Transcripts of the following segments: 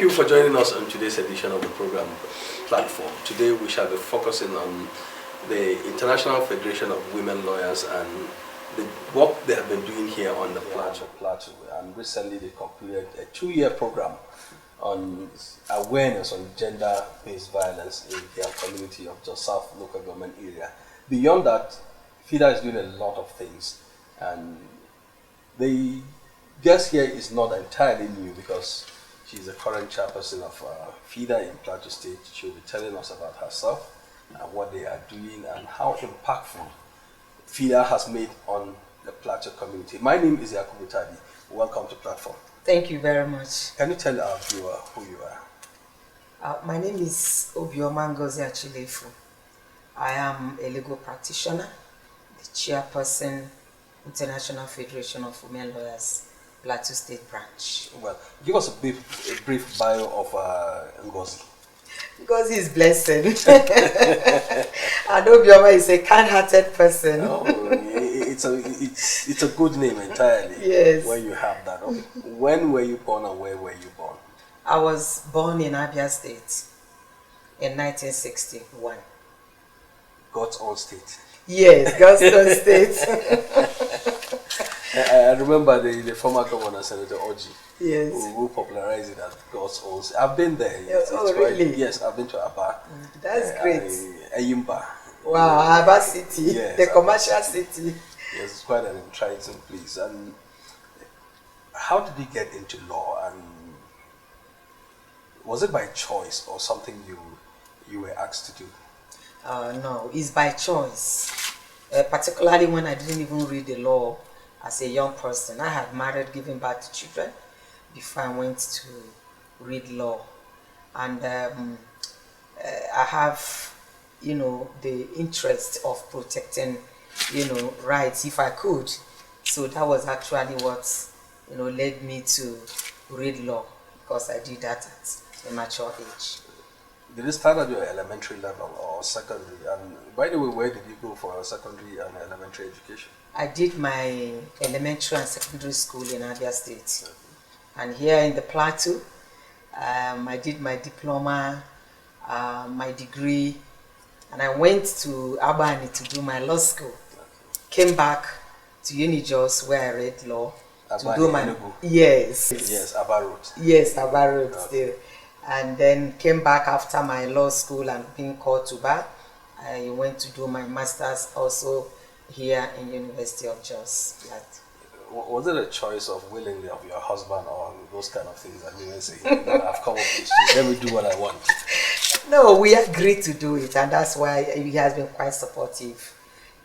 Thank you for joining us on today's edition of the program Platform. Today we shall be focusing on the International Federation of Women Lawyers and the work they have been doing here on the Plateau. And recently they concluded a 2-year program on awareness on gender-based violence in their community of Jos South local government area. Beyond that, FIDA is doing a lot of things, and the guest here is not entirely new because she's the current chairperson of FIDA in Plateau State. She'll be telling us about herself and what they are doing and how impactful FIDA has made on the Plateau community. My name is Yakubu Tadi. Welcome to Platform. Thank you very much. Can you tell our viewer who you are? My name is Obioma Ngozi Achilefu. I am a legal practitioner, the chairperson, International Federation of Women Lawyers, Plateau State Branch. Well, give us a brief bio of Ngozi. Ngozi is blessed. And Obioma is a kind-hearted person. Oh, it's a good name entirely. Yes. When you have that. Okay. When were you born and where were you born? I was born in Abia State in 1961. God's own state. Yes, God's own state. I remember the former governor, Senator Oji, yes, who popularized it as God's own state. I've been there. Really? Yes, I've been to Aba. That's great. Ayimba. Wow, Aba City, yes, the commercial city. Yes, it's quite an enticing place. And how did you get into law? And was it by choice or something you were asked to do? No, it's by choice. Particularly when I didn't even read the law as a young person. I had married, given birth to children before I went to read law. And I have, the interest of protecting, rights if I could. So that was actually what, led me to read law, because I did that at a mature age. Did you start at your elementary level or secondary? And by the way, where did you go for secondary and elementary education? I did my elementary and secondary school in Abia State. Okay. And here in the Plateau, I did my diploma, my degree, and I went to Albany to do my law school. Okay. Came back to Unijos where I read law. Albany, to do my Enugu. Yes. Yes, Aba Road. Yes, Aba Road. Okay. Still. And then came back after my law school and being called to bar. I went to do my master's also here in University of Jos. Was it a choice of willingly of your husband or those kind of things that you may say, I've come up with this, let me do what I want? No, we agreed to do it, and that's why he has been quite supportive.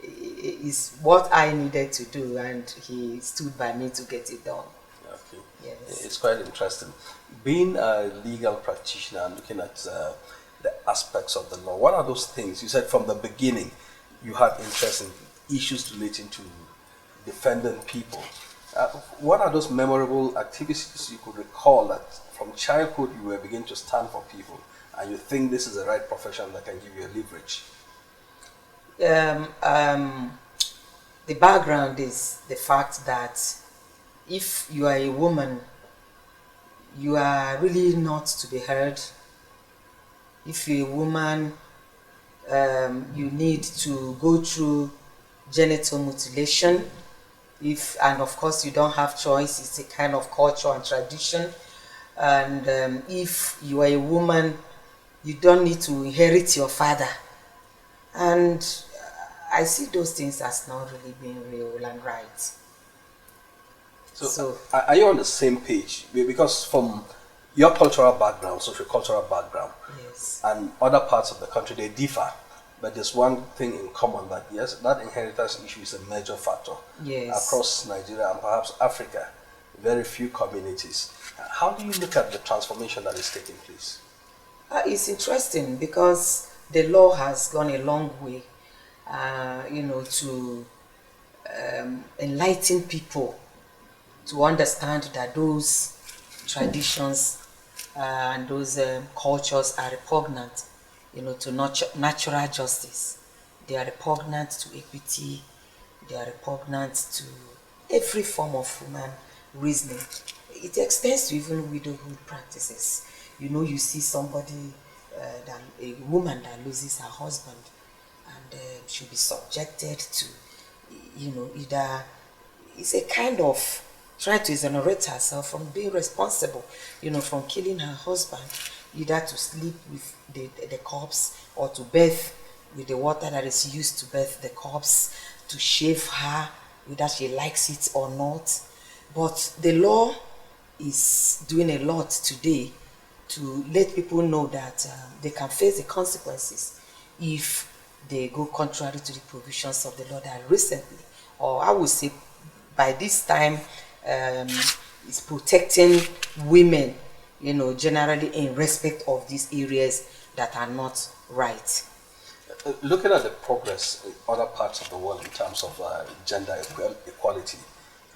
It's what I needed to do, and he stood by me to get it done. Okay. Yes. It's quite interesting. Being a legal practitioner and looking at the aspects of the law, what are those things? You said from the beginning you had interest in issues relating to defending people. What are those memorable activities you could recall that from childhood you were beginning to stand for people and you think this is the right profession that can give you a leverage? The background is the fact that if you are a woman, you are really not to be heard. If you're a woman, you need to go through genital mutilation. And of course you don't have choice, it's a kind of culture and tradition. And if you are a woman, you don't need to inherit your father. And I see those things as not really being real and right. So are you on the same page? Because from your cultural background, socio-cultural background, yes, and other parts of the country, they differ. But there's one thing in common that, yes, that inheritance issue is a major factor. Yes. Across Nigeria and perhaps Africa, very few communities. How do you look at the transformation that is taking place? It's interesting because the law has gone a long way, to enlighten people to understand that those traditions and those cultures are repugnant, to natural justice. They are repugnant to equity. They are repugnant to every form of human reasoning. It extends to even widowhood practices. You see somebody, a woman that loses her husband, and she'll be subjected to, either it's a kind of trying to exonerate herself from being responsible, from killing her husband, either to sleep with the corpse or to bathe with the water that is used to bathe the corpse, to shave her, whether she likes it or not. But the law is doing a lot today to let people know that they can face the consequences if they go contrary to the provisions of the law that recently, or I would say by this time, is protecting women, generally in respect of these areas that are not right. Looking at the progress in other parts of the world in terms of gender equality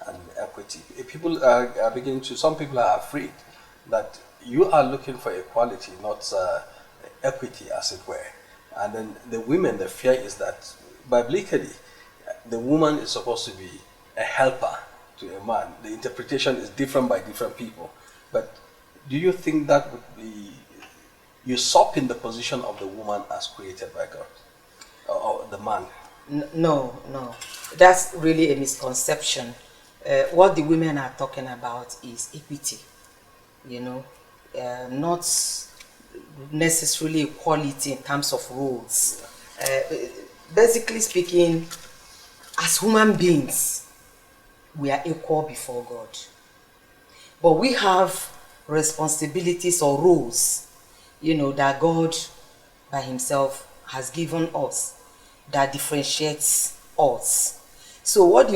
and equity, people are beginning to, some people are afraid that you are looking for equality, not equity, as it were. And then the women, the fear is that biblically, the woman is supposed to be a helper to a man. The interpretation is different by different people. But do you think that would be usurping the position of the woman as created by God, or the man? No. That's really a misconception. What the women are talking about is equity, not necessarily equality in terms of roles. Basically speaking, as human beings, we are equal before God. But we have responsibilities or roles, that God by himself has given us that differentiates us. So what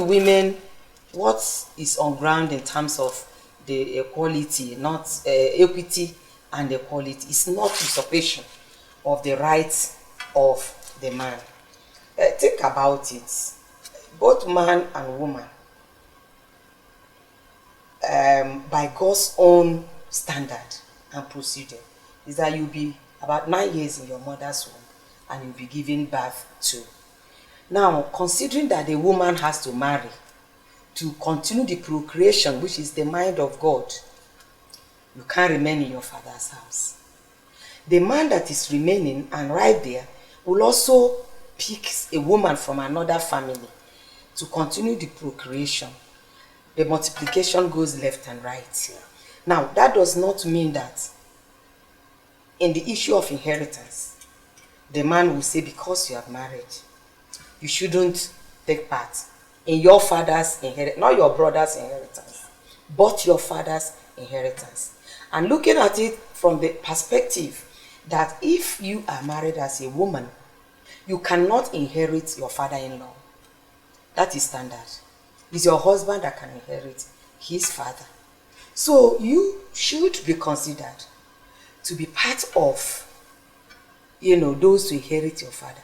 is on ground in terms of the equality, not equity and equality, is not usurpation of the rights of the man. Think about it. Both man and woman, by God's own standard and procedure, is that you'll be about 9 years in your mother's womb and you'll be giving birth to. Now, considering that the woman has to marry to continue the procreation, which is the mind of God, you can't remain in your father's house. The man that is remaining and right there will also pick a woman from another family to continue the procreation. The multiplication goes left and right. Yeah. Now, that does not mean that in the issue of inheritance, the man will say, because you have married, you shouldn't take part in your father's inheritance, not your brother's inheritance, but your father's inheritance. And looking at it from the perspective that if you are married as a woman, you cannot inherit your father-in-law. That is standard. It's your husband that can inherit his father. So you should be considered to be part of, those to inherit your father.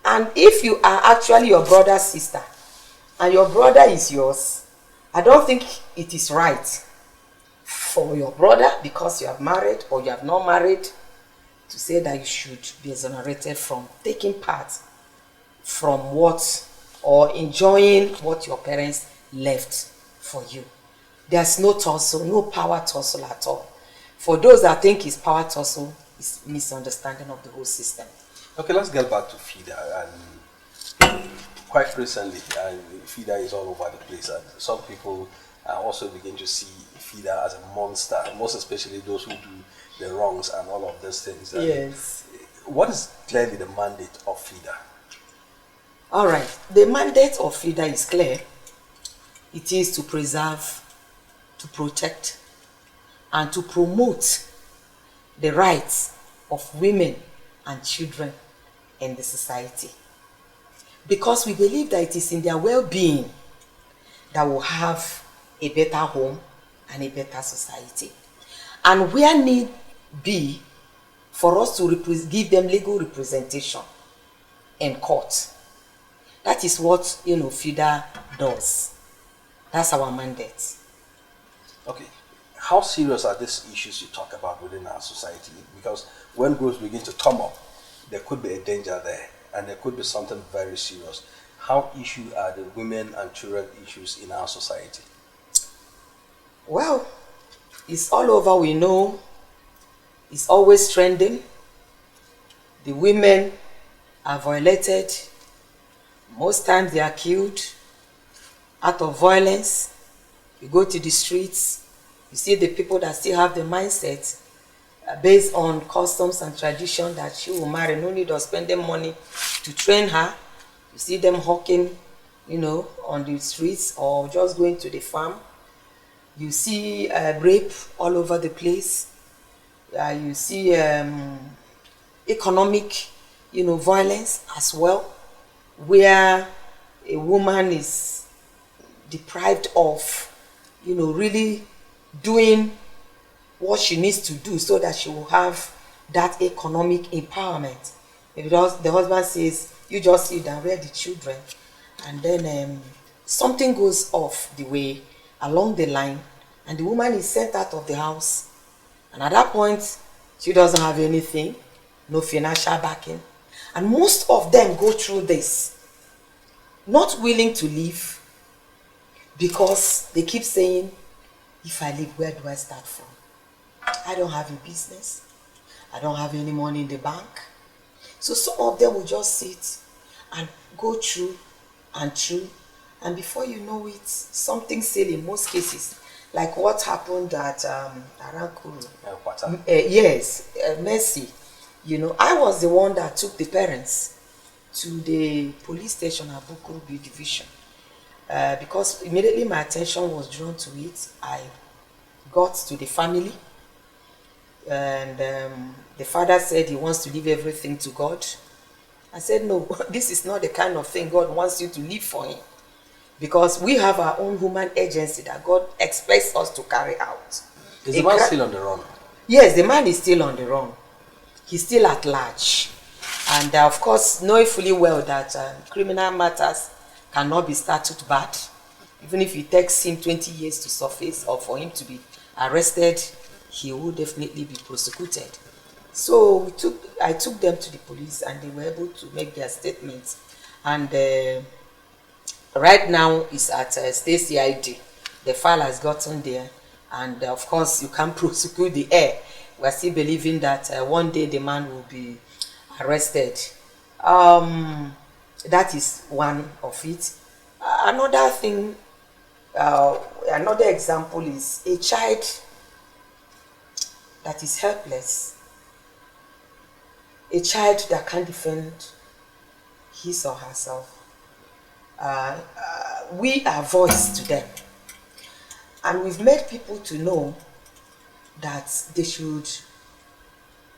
And if you are actually your brother's sister, and your brother is yours, I don't think it is right for your brother, because you have married or you have not married, to say that you should be exonerated from taking part from what, or enjoying what your parents left for you. There's no tussle, no power tussle at all. For those that think it's power tussle, it's misunderstanding of the whole system. Okay, let's get back to FIDA. And quite recently, FIDA is all over the place, and some people also begin to see FIDA as a monster, most especially those who do the wrongs and all of these things. Yes. What is clearly the mandate of FIDA? All right. The mandate of FIDA is clear. It is to preserve, to protect, and to promote the rights of women and children in the society. Because we believe that it is in their well-being that we'll have a better home and a better society. And where need be for us to give them legal representation in court. That is what, FIDA does. That's our mandate. Okay. How serious are these issues you talk about within our society? Because when groups begin to come up, there could be a danger there, and there could be something very serious. How issue are the women and children issues in our society? Well, it's all over. We know is always trending. The women are violated. Most times they are killed out of violence. You go to the streets, you see the people that still have the mindset based on customs and tradition that she will marry, no need of spending money to train her. You see them hawking, on the streets or just going to the farm. You see rape all over the place. You see economic, violence as well, where a woman is deprived of, really doing what she needs to do so that she will have that economic empowerment. Because the husband says, you just sit down, rear the children, and then something goes off the way along the line, and the woman is sent out of the house. And at that point, she doesn't have anything, no financial backing. And most of them go through this, not willing to leave, because they keep saying, if I leave, where do I start from? I don't have a business. I don't have any money in the bank. So some of them will just sit and go through and through. And before you know it, something silly in most cases, like what happened at Arankuru. Yes, Mercy. I was the one that took the parents to the police station at Bukuru B Division. Because immediately my attention was drawn to it, I got to the family, and the father said he wants to leave everything to God. I said, no, this is not the kind of thing God wants you to live for him, because we have our own human agency that God expects us to carry out. Is the man still on the run? Yes, the man is still on the run. He's still at large. And of course, knowing fully well that criminal matters cannot be started bad. Even if it takes him 20 years to surface or for him to be arrested, he will definitely be prosecuted. So I took them to the police, and they were able to make their statements. And right now it's at State CID. The file has gotten there, and of course you can't prosecute the heir. We're still believing that one day the man will be arrested. That is one of it. Another thing, another example is a child that is helpless, a child that can't defend his or herself. We are voice to them, and we've made people to know that they should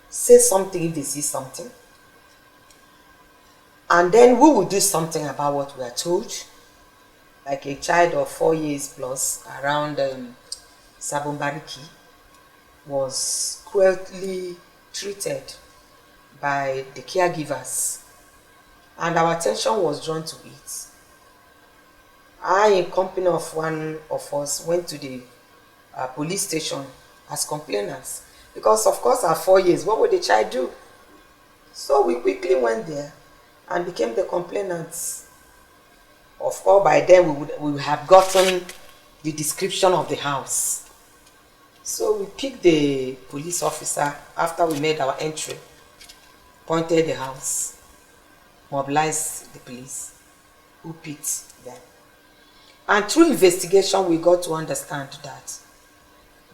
say something if they see something, and then we will do something about what we are told. Like a child of 4 years plus around Sabumbariki was cruelly treated by the caregivers, and our attention was drawn to it. I, in company of one of us, went to the police station as complainants, because of course at 4 years, what would the child do? So we quickly went there and became the complainants. Of course, by then we would have gotten the description of the house. So we picked the police officer after we made our entry, pointed the house, mobilized the police, who picked them. And through investigation, we got to understand that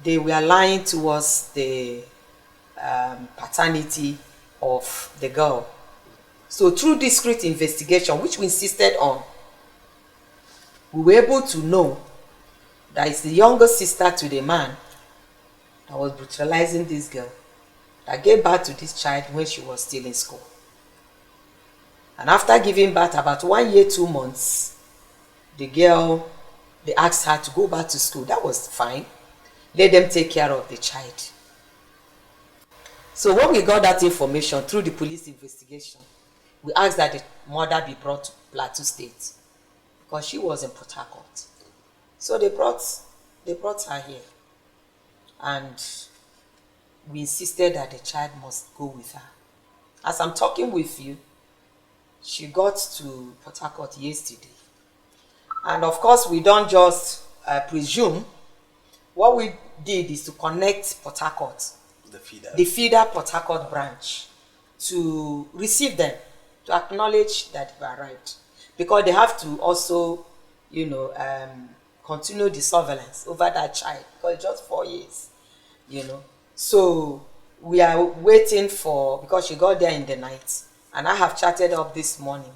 they were lying towards the paternity of the girl. So through discreet investigation, which we insisted on, we were able to know that it's the younger sister to the man that was brutalizing this girl, that gave birth to this child when she was still in school. And after giving birth, about 1 year, 2 months, the girl, they asked her to go back to school. That was fine. Let them take care of the child. So when we got that information through the police investigation, we asked that the mother be brought to Plateau State, because she was in Port Harcourt. So they brought her here, and we insisted that the child must go with her. As I'm talking with you, she got to Port Harcourt yesterday. And of course, we don't just presume. What we did is to connect Port Harcourt the feeder Port Harcourt branch, to receive them, to acknowledge that they've arrived, because they have to also, continue the surveillance over that child, because it's just 4 years, So we are waiting for, because she got there in the night, and I have chatted up this morning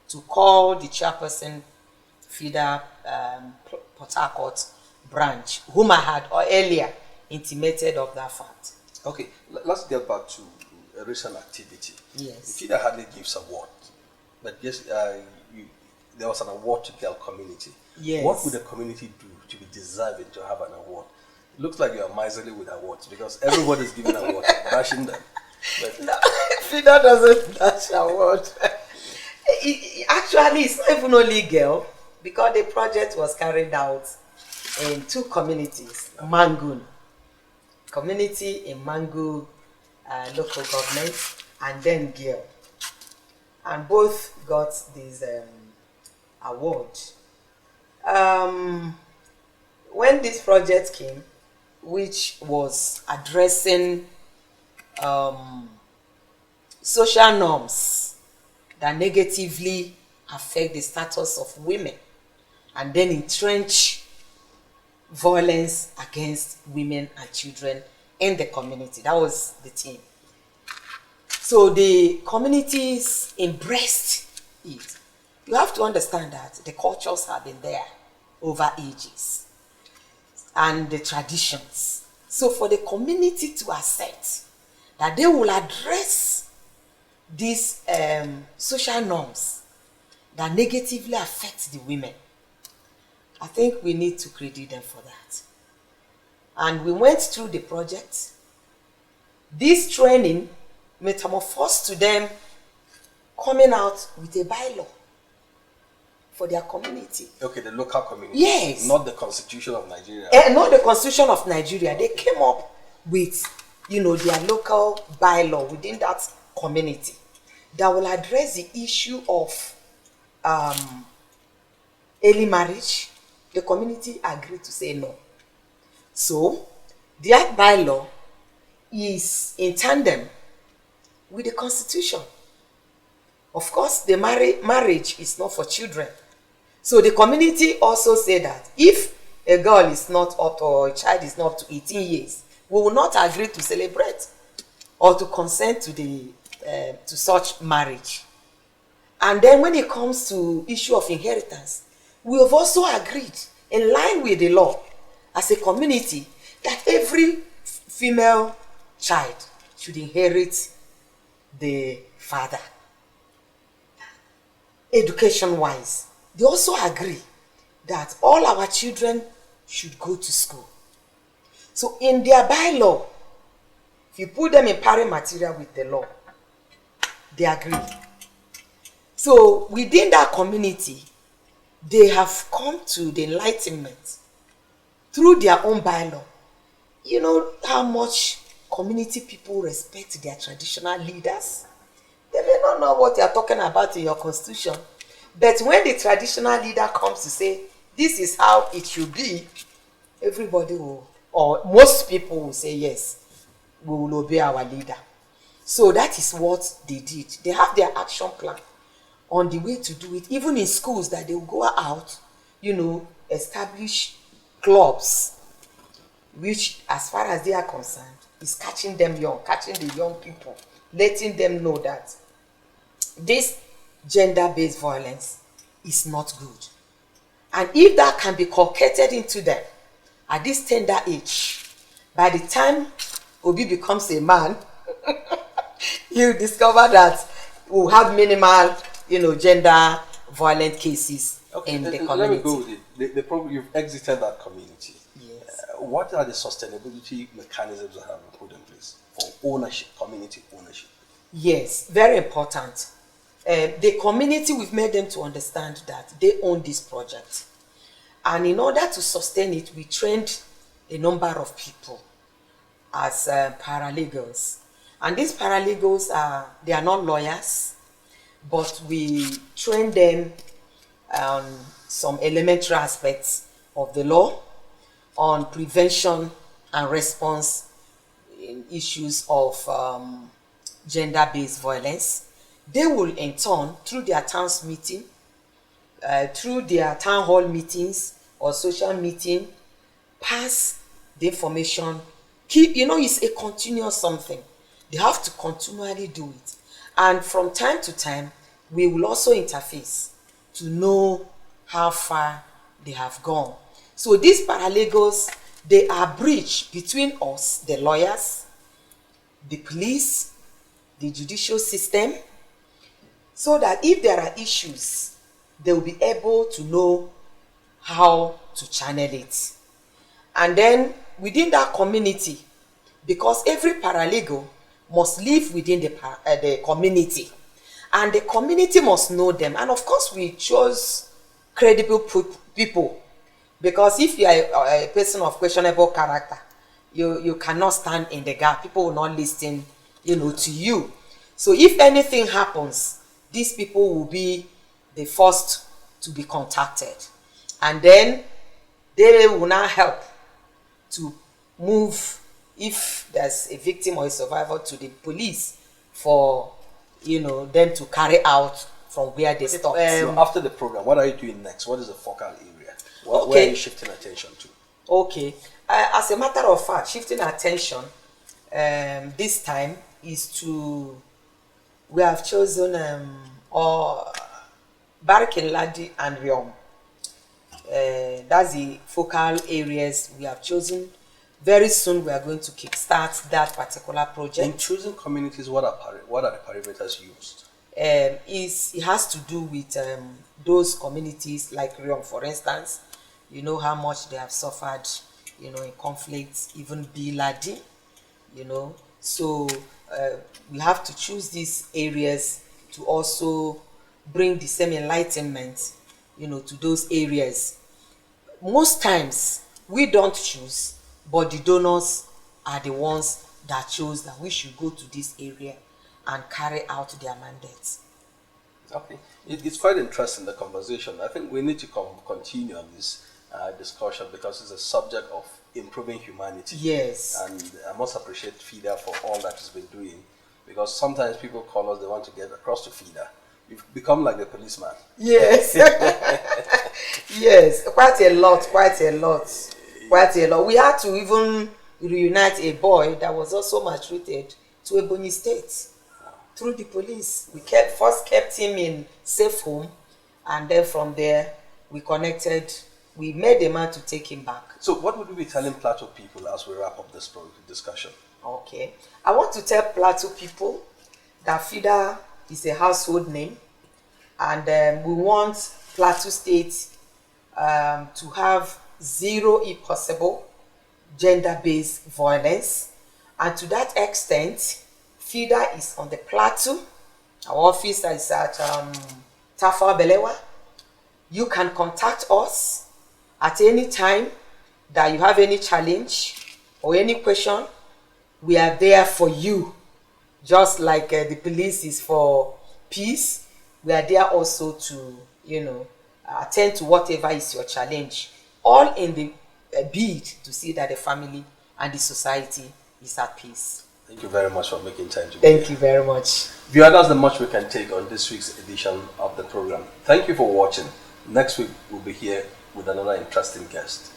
to call the chairperson feeder Port Harcourt branch, whom I had earlier intimated of that fact. Okay, let's get back to a recent activity. Yes. The feeder hardly gives award, but yes, there was an award to girl community. Yes. What would the community do to be deserving to have an award? It looks like you are miserly with awards, because everybody's giving awards, bashing them. But no, feeder doesn't dash award. Actually, it's not even only girl, because the project was carried out in 2 communities, Mangun community in Mangu local government, and then Gil, and both got this award. When this project came, which was addressing social norms that negatively affect the status of women, and then entrench violence against women and children in the community. That was the theme. So the communities embraced it. You have to understand that the cultures have been there over ages, and the traditions. So for the community to accept that they will address these social norms that negatively affect the women, I think we need to credit them for that. And we went through the project. This training metamorphosed to them coming out with a bylaw for their community. Okay, the local community. Yes. Not the Constitution of Nigeria. Not the Constitution of Nigeria. They came up with, their local bylaw within that community that will address the issue of early marriage. The community agreed to say no. So, their bylaw is in tandem with the Constitution. Of course, the marriage is not for children. So the community also say that if a girl is not up to, or a child is not up to 18 years, we will not agree to celebrate or to consent to to such marriage. And then when it comes to issue of inheritance, we have also agreed, in line with the law, as a community, that every female child should inherit the father. Education-wise, they also agree that all our children should go to school. So in their bylaw, if you put them in pari material with the law, they agree. So within that community, they have come to the enlightenment through their own bylaw. You know how much community people respect their traditional leaders? They may not know what they are talking about in your constitution, but when the traditional leader comes to say, this is how it should be, everybody will, or most people will say, yes, we will obey our leader. So that is what they did. They have their action plan on the way to do it, even in schools, that they will go out, establish clubs, which, as far as they are concerned, is catching them young, catching the young people, letting them know that this gender-based violence is not good. And if that can be culcated into them at this tender age, by the time Obi becomes a man, you discover that we'll have minimal, gender violent cases in the community. Let me go with it. The problem, you've exited that community. Yes. What are the sustainability mechanisms that have been put in place for ownership, community ownership? Yes, very important. The community, we've made them to understand that they own this project. And in order to sustain it, we trained a number of people as paralegals. And these paralegals they are not lawyers, but we train them on some elementary aspects of the law, on prevention and response, in issues of gender-based violence, they will in turn, through their town's meeting, through their town hall meetings or social meeting, pass the information. Keep, it's a continuous something. They have to continually do it. And from time to time, we will also interface to know how far they have gone. So these paralegals, they are bridge between us, the lawyers, the police, the judicial system, so that if there are issues, they will be able to know how to channel it. And then within that community, because every paralegal must live within the community, and the community must know them. And of course, we chose credible people, because if you are a person of questionable character, you cannot stand in the gap. People will not listen, to you. So if anything happens, these people will be the first to be contacted, and then they will now help to move, if there's a victim or a survivor, to the police for them to carry out from where they stopped. So after the program, what are you doing next? What is the focal area? Where are you shifting attention to? Okay, as a matter of fact, shifting attention this time is to, we have chosen Barking Ladi and Riom. That's the focal areas we have chosen. Very soon we are going to kickstart that particular project. In choosing communities, what are the parameters used? It has to do with those communities like Riom, for instance. You know how much they have suffered, in conflicts, even Biladi, So we have to choose these areas to also bring the same enlightenment, to those areas. Most times we don't choose, but the donors are the ones that chose that we should go to this area and carry out their mandates. Okay, it's quite interesting, the conversation. I think we need to continue on this discussion, because it's a subject of improving humanity. Yes. And I must appreciate FIDA for all that it's been doing, because sometimes people call us, they want to get across to FIDA. You've become like the policeman. Yes. Yes, quite a lot. We had to even reunite a boy that was also maltreated to Ebonyi State through the police. We first kept him in safe home, and then from there we connected. We made a man to take him back. So what would you be telling Plateau people as we wrap up this discussion? Okay, I want to tell Plateau people that FIDA is a household name, and we want Plateau State to have zero, if possible, gender-based violence. And to that extent, FIDA is on the Plateau. Our office is at Tafawa Balewa. You can contact us at any time that you have any challenge or any question. We are there for you. Just like the police is for peace, we are there also to, attend to whatever is your challenge. All in the bid to see that the family and the society is at peace. Thank you very much for making time to be Thank here. you very much. Viewer, that's the much we can take on this week's edition of the program. Thank you for watching. Next week, we'll be here with another interesting guest.